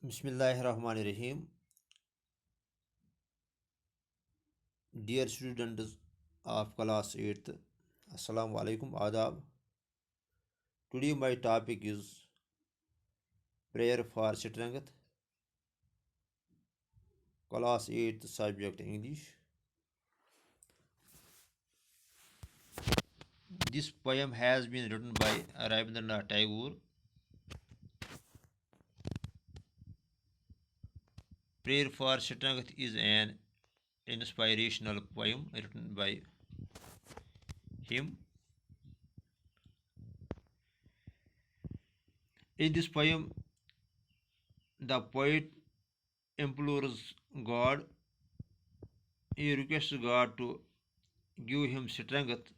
بسم اللہ الرحمن الرحیم. Dear students of class 8th, Assalamu alaikum adab. Today my topic is prayer for strength, class 8th subject English. This poem has been written by Rabindranath Tagore. Prayer for Strength is an inspirational poem written by him. In this poem, the poet implores God. He requests God to give him strength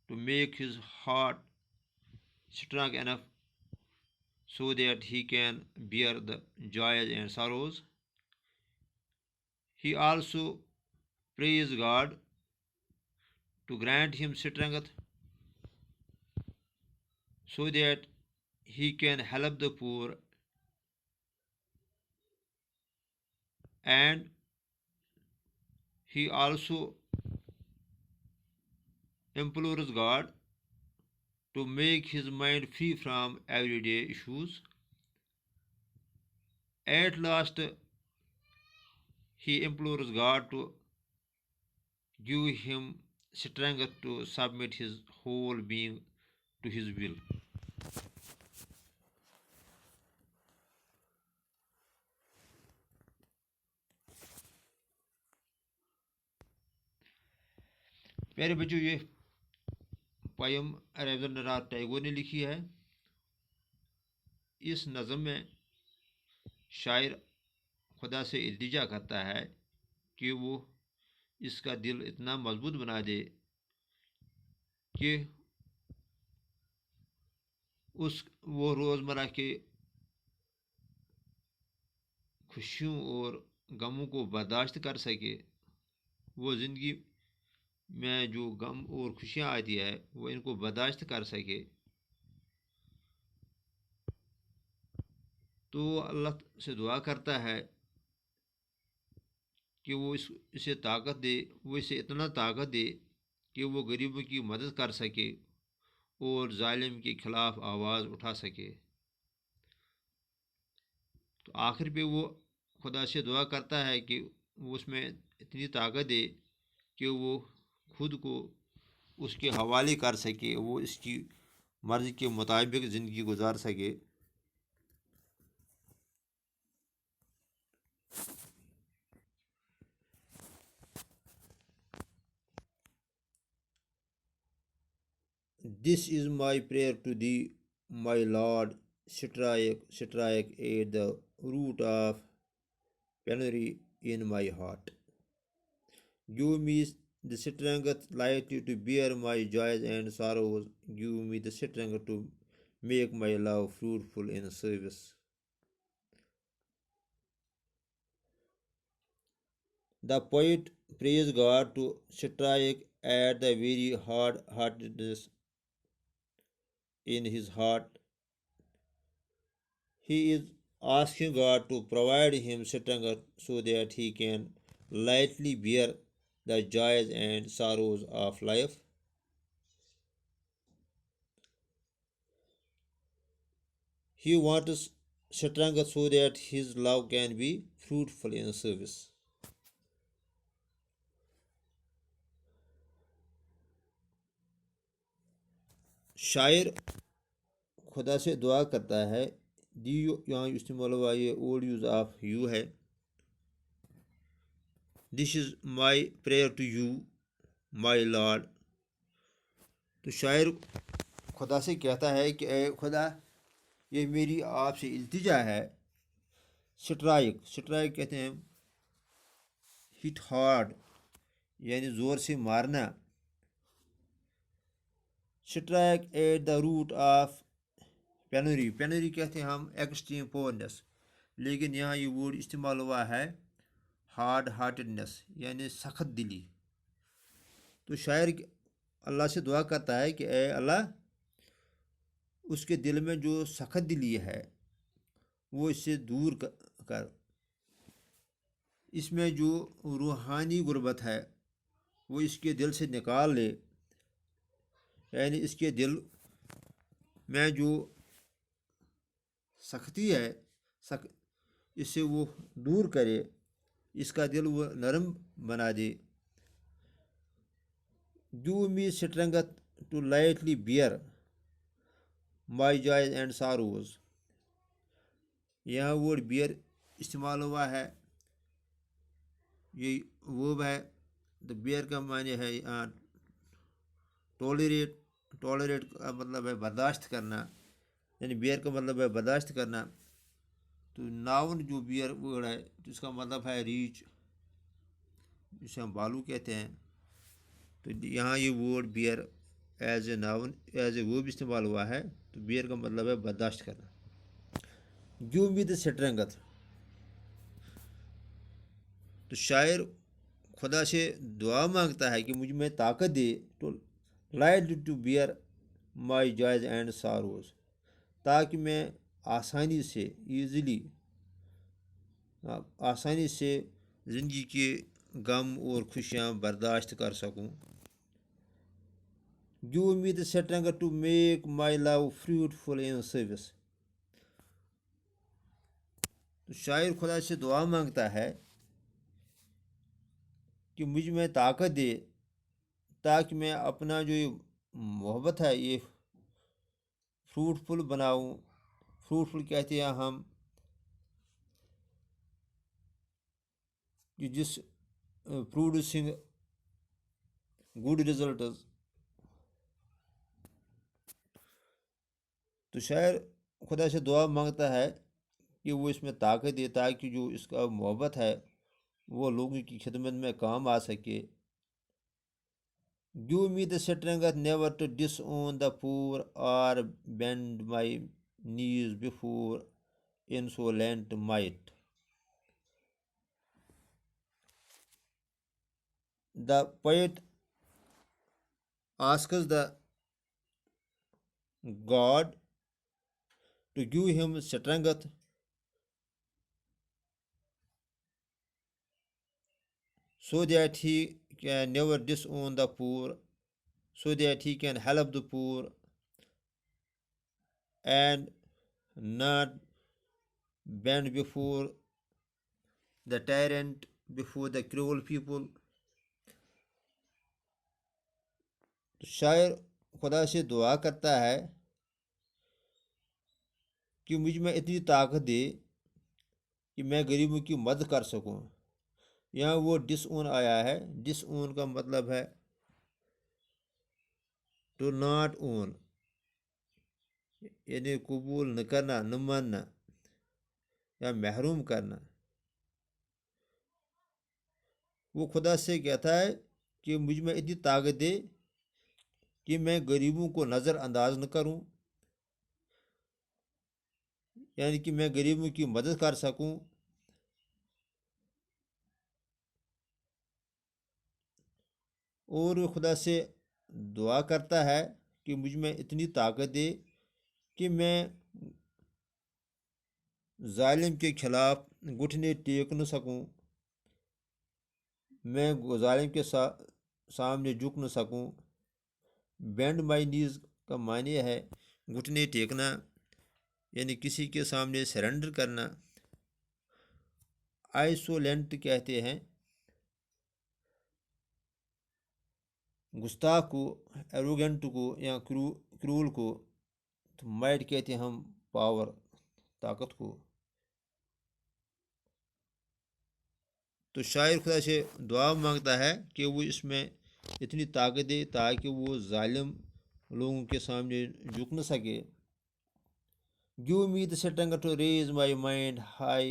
to make his heart strong enough so that he can bear the joys and sorrows. He also prays God to grant him strength so that he can help the poor, and he also implores God to make his mind free from everyday issues. At last, he implores God to give him strength to submit his whole being to his will. پیارے بچوں، یہ poem Rabindra Tagore نے لکھی ہے. اس نظم میں شاعر خدا سے التجا کرتا ہے کہ وہ اس کا دل اتنا مضبوط بنا دے کہ وہ روزمرہ کے خوشیوں اور غموں کو برداشت کر سکے. وہ زندگی میں جو غم اور خوشیاں آتی ہے وہ ان کو برداشت کر سکے. تو وہ اللہ سے دعا کرتا ہے کہ وہ اسے طاقت دے، وہ اسے اتنا طاقت دے کہ وہ غریبوں کی مدد کر سکے اور ظالم کے خلاف آواز اٹھا سکے. تو آخر پہ وہ خدا سے دعا کرتا ہے کہ وہ اس میں اتنی طاقت دے کہ وہ خود کو اس کے حوالے کر سکے، وہ اس کی مرضی کے مطابق زندگی گزار سکے. This is my prayer to thee, my Lord. Strike at the root of penury in my heart. Give me the strength lightly to bear my joys and sorrows. Give me the strength to make my love fruitful in service. The poet prays God to strike at the very hard-heartedness in his heart. He is asking God to provide him strength so that he can lightly bear the joys and sorrows of life. He wants strength so that his love can be fruitful in service. شاعر خدا سے دعا کرتا ہے. دی یہاں استعمال ہوا یہ اولڈ یوز آف یو ہے. This is my prayer to you my lord. تو شاعر خدا سے کہتا ہے کہ اے خدا، یہ میری آپ سے التجا ہے. سٹرائک کہتے ہیں ہٹ ہارڈ، یعنی زور سے مارنا. Strike at the root of penury کہتے ہیں ہم ایکسٹریم پورنس، لیکن یہاں یہ ورڈ استعمال ہوا ہے ہارڈ ہارٹڈنس، یعنی سخت دلی. تو شاعر اللہ سے دعا کرتا ہے کہ اے اللہ، اس کے دل میں جو سخت دلی ہے وہ اس سے دور کر، اس میں جو روحانی غربت ہے وہ اس کے دل سے نکال لے، یعنی اس کے دل میں جو سختی ہے اس سے وہ دور کرے، اس کا دل وہ نرم بنا دے. Give me strength to lightly bear my joys and sorrows. یہاں ورڈ بیئر استعمال ہوا ہے، یہ وہ ہے. تو بیئر کا معنی ہے ٹالریٹ کا مطلب ہے برداشت کرنا، یعنی بیئر کا مطلب ہے برداشت کرنا. تو ناؤن جو بیئر ورڈ ہے تو اس کا مطلب ہے ریچ، جسے ہم بالو کہتے ہیں. تو یہاں یہ word bear as a noun as a وہ بھی استعمال ہوا ہے. تو بیئر کا مطلب ہے برداشت کرنا. Give me the strength. تو شاعر خدا سے دعا مانگتا ہے کہ مجھ میں طاقت دے تو لائٹ ٹو بیئر مائی جائز اینڈ ساروز، تاکہ میں آسانی سے زندگی کے غم اور خوشیاں برداشت کر سکوں. Give me the strength to make my love fruitful in service. تو شاعر خدا سے دعا مانگتا ہے کہ مجھ میں طاقت دے تاکہ میں اپنا جو یہ محبت ہے یہ فروٹفل بناؤں. فروٹفل کہتے ہیں ہم کہ جس پروڈیوسنگ گڈ ریزلٹز. تو شاعر خدا سے دعا مانگتا ہے کہ وہ اس میں طاقت دے تاکہ جو اس کا محبت ہے وہ لوگوں کی خدمت میں کام آ سکے. Give me the strength never to disown the poor or bend my knees before insolent might. The poet asks the God to give him strength so that he can never disown the poor, so that he can help the poor and not bend before the tyrant, before the cruel people. تو شاعر خدا سے دعا کرتا ہے کہ مجھ میں اتنی طاقت دے کہ میں غریبوں کی مدد کر سکوں. یہاں وہ ڈس اون آیا ہے. ڈس اون کا مطلب ہے ٹو ناٹ اون، یعنی قبول نہ کرنا، نہ ماننا یا محروم کرنا. وہ خدا سے کہتا ہے کہ مجھ میں اتنی طاقت دے کہ میں غریبوں کو نظر انداز نہ کروں، یعنی کہ میں غریبوں کی مدد کر سکوں. اور وہ خدا سے دعا کرتا ہے کہ مجھ میں اتنی طاقت دے کہ میں ظالم کے خلاف گھٹنے ٹیک نہ سکوں، میں ظالم کے سامنے جھک نہ سکوں. بینڈ مائی نیز کا معنی ہے گھٹنے ٹیکنا، یعنی کسی کے سامنے سرنڈر کرنا. آئسولنٹ کہتے ہیں گستاخ کو، ایروگنٹ کو یا کرول کو. تو مائٹ کہتے ہیں ہم پاور، طاقت کو. تو شاعر خدا سے دعا مانگتا ہے کہ وہ اس میں اتنی طاقت دے تاکہ وہ ظالم لوگوں کے سامنے جھک نہ سکے. Give me the strength to raise my mind high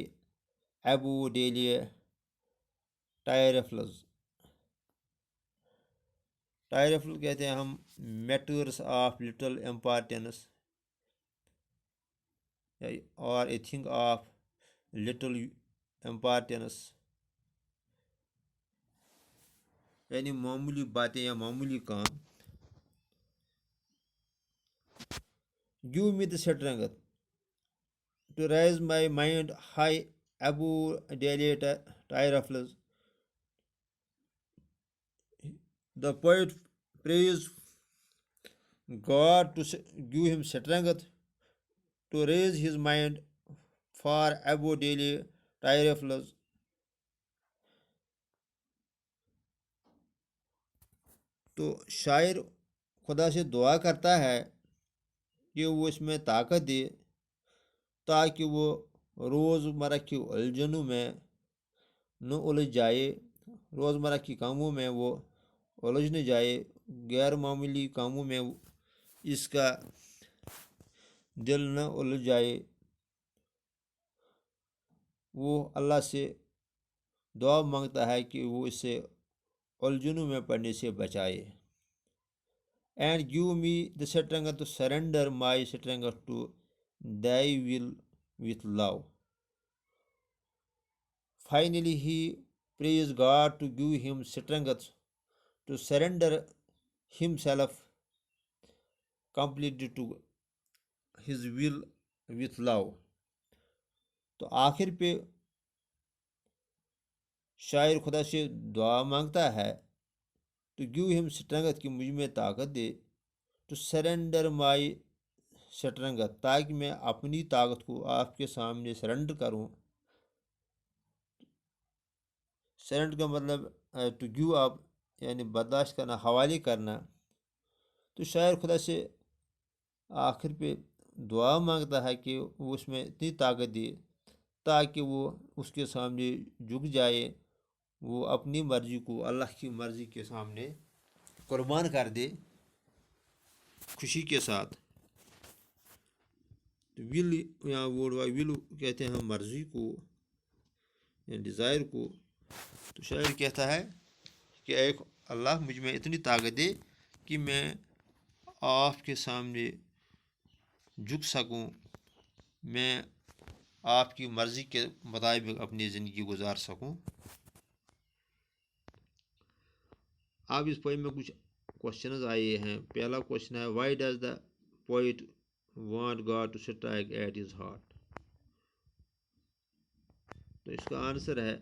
above daily trifles. ٹائرفل کہتے ہیں ہم میٹرس آف لٹل امپارٹینس اور a thing of little importance, یعنی معمولی باتیں یا معمولی کام. Give me the strength to raise my mind high above daily tirefulness. The poet prays God to give him strength to raise his mind far above daily tirefulness. تو شاعر خدا سے دعا کرتا ہے کہ وہ اس میں طاقت دے تاکہ وہ روزمرہ کی الجھنوں میں نہ الجھ جائے، روزمرہ کی کاموں میں وہ الجھ نہ جائے، غیر معمولی کاموں میں اس کا دل نہ الجھ جائے، وہ اللہ سے دعا مانگتا ہے کہ وہ اسے الجھنوں میں پڑنے سے بچائے. And give me the strength to surrender my strength to thy will with love. Finally, he prays God to give him strength to surrender himself completely to his will with love. تو آخر پہ شاعر خدا سے دعا مانگتا ہے to give him strength کہ مجھ میں طاقت دے to surrender my strength تاکہ میں اپنی طاقت کو آپ کے سامنے سرنڈر کروں. سرنڈر کا مطلب ٹو گیو اپ یعنی برداشت کرنا، حوالے کرنا. تو شاعر خدا سے آخر پہ دعا مانگتا ہے کہ وہ اس میں اتنی طاقت دے تاکہ وہ اس کے سامنے جھک جائے، وہ اپنی مرضی کو اللہ کی مرضی کے سامنے قربان کر دے خوشی کے ساتھ. ول یا ول کہتے ہیں مرضی کو یا ڈیزائر کو. تو شاعر کہتا ہے کہ اے اللہ مجھ میں اتنی طاقت دے کہ میں آپ کے سامنے جھک سکوں، میں آپ کی مرضی کے مطابق اپنی زندگی گزار سکوں. اب اس پوئم میں کچھ کوشچنز آئے ہیں. پہلا کوشچن ہے why does the poet want God to strike at his heart. تو اس کا آنسر ہے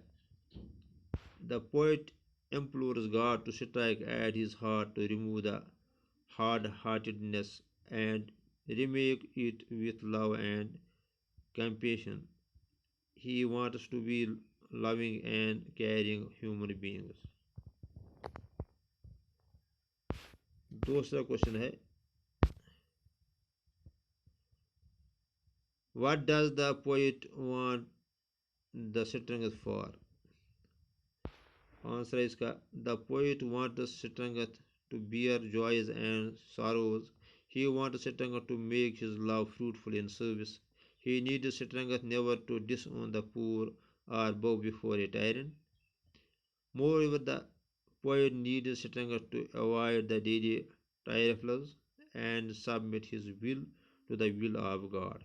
the poet implores God to strike at his heart to remove the hard-heartedness and remake it with love and compassion. He wants to be loving and caring human beings. دوسرا question ہے what does the poet want the strength for. Answer ہے اس کا the poet wants strength to bear joys and sorrows. He wants strength to make his love fruitful in service. He needs strength never to disown the poor or bow before a tyrant. Moreover, the poet needs strength to avoid the daily trifles and submit his will to the will of God.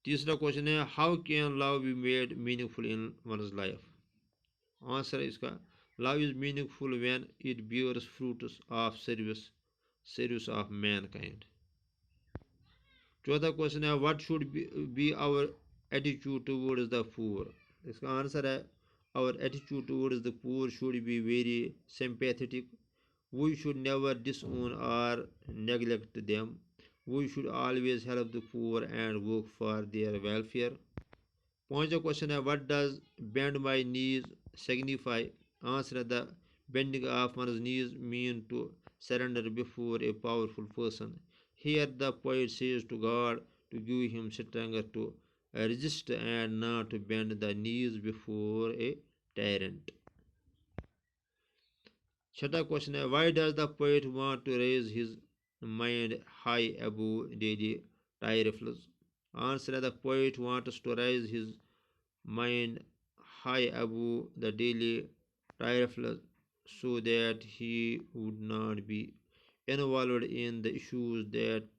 تیسرا question ہے how can love be made meaningful in one's life. Answer ہے اس کا love is meaningful when it bears fruits of service of mankind. چوتھا question ہے what should be our ایٹیچیوڈ towards the poor. اس کا answer ہے آور ایٹیچیوڈ towards the poor should be very sympathetic. We should never disown or neglect them. We should always help the poor and work for their welfare. پانچواں question ہے what does bend my knees signify. Answer ہے the bending of one's knees mean to surrender before a powerful person. Here the poet says to God to give him strength to resist and not to bend the knees before a tyrant. چھٹا question ہے why does the poet want to raise his mind high above daily trifles. Answer the poet wants to raise his mind high above the daily trifles so that he would not be involved in the issues that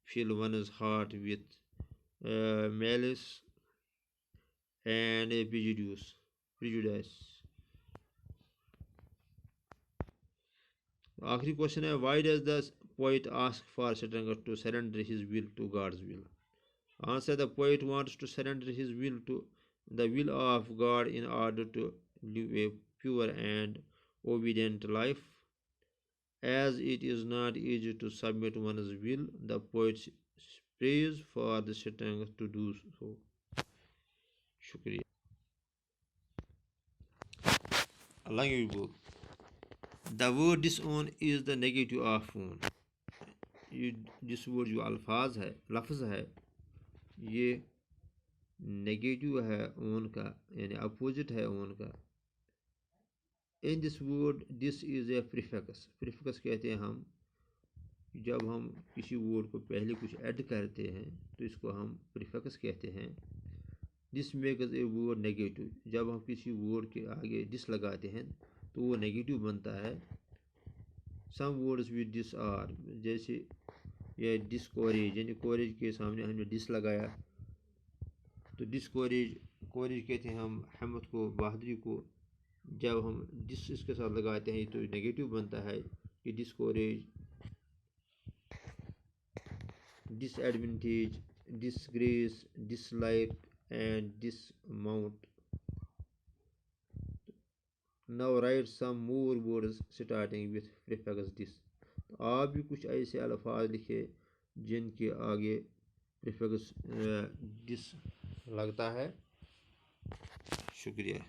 fill one's heart with malice and prejudice. آخری question ہے why does the poet asks for Strength to surrender his will to God's will. Answer: the poet wants to surrender his will to the will of God in order to live a pure and obedient life. As it is not easy to submit one's will, the poet prays for the strength to do so. Shukriya. Allah you book. The word disown is the negative of own. جس word جو الفاظ ہے لفظ ہے یہ negative ہے اون کا یعنی اپوزٹ ہے اون کا. ان this word this is a prefix کہتے ہیں ہم جب ہم کسی ورڈ کو پہلے کچھ ایڈ کرتے ہیں تو اس کو ہم پریفکس کہتے ہیں. دس میکز اے ورڈ نیگیٹو. جب ہم کسی ورڈ کے آگے ڈس لگاتے ہیں تو وہ نیگیٹو بنتا ہے. سم ورڈز ود ڈس آر جیسے یہ ڈسکوریج یعنی کوریج کے سامنے ہم نے ڈس لگایا تو کوریج کہتے ہیں ہم ہمت کو بہادری کو. جب ہم ڈس اس کے ساتھ لگاتے ہیں تو نیگیٹو بنتا ہے کہ discourage disadvantage disgrace dislike and dismount. Now write some more words starting with prefix this. آپ بھی کچھ ایسے الفاظ لکھے جن کے آگے پریفکس ڈس لگتا ہے. شکریہ.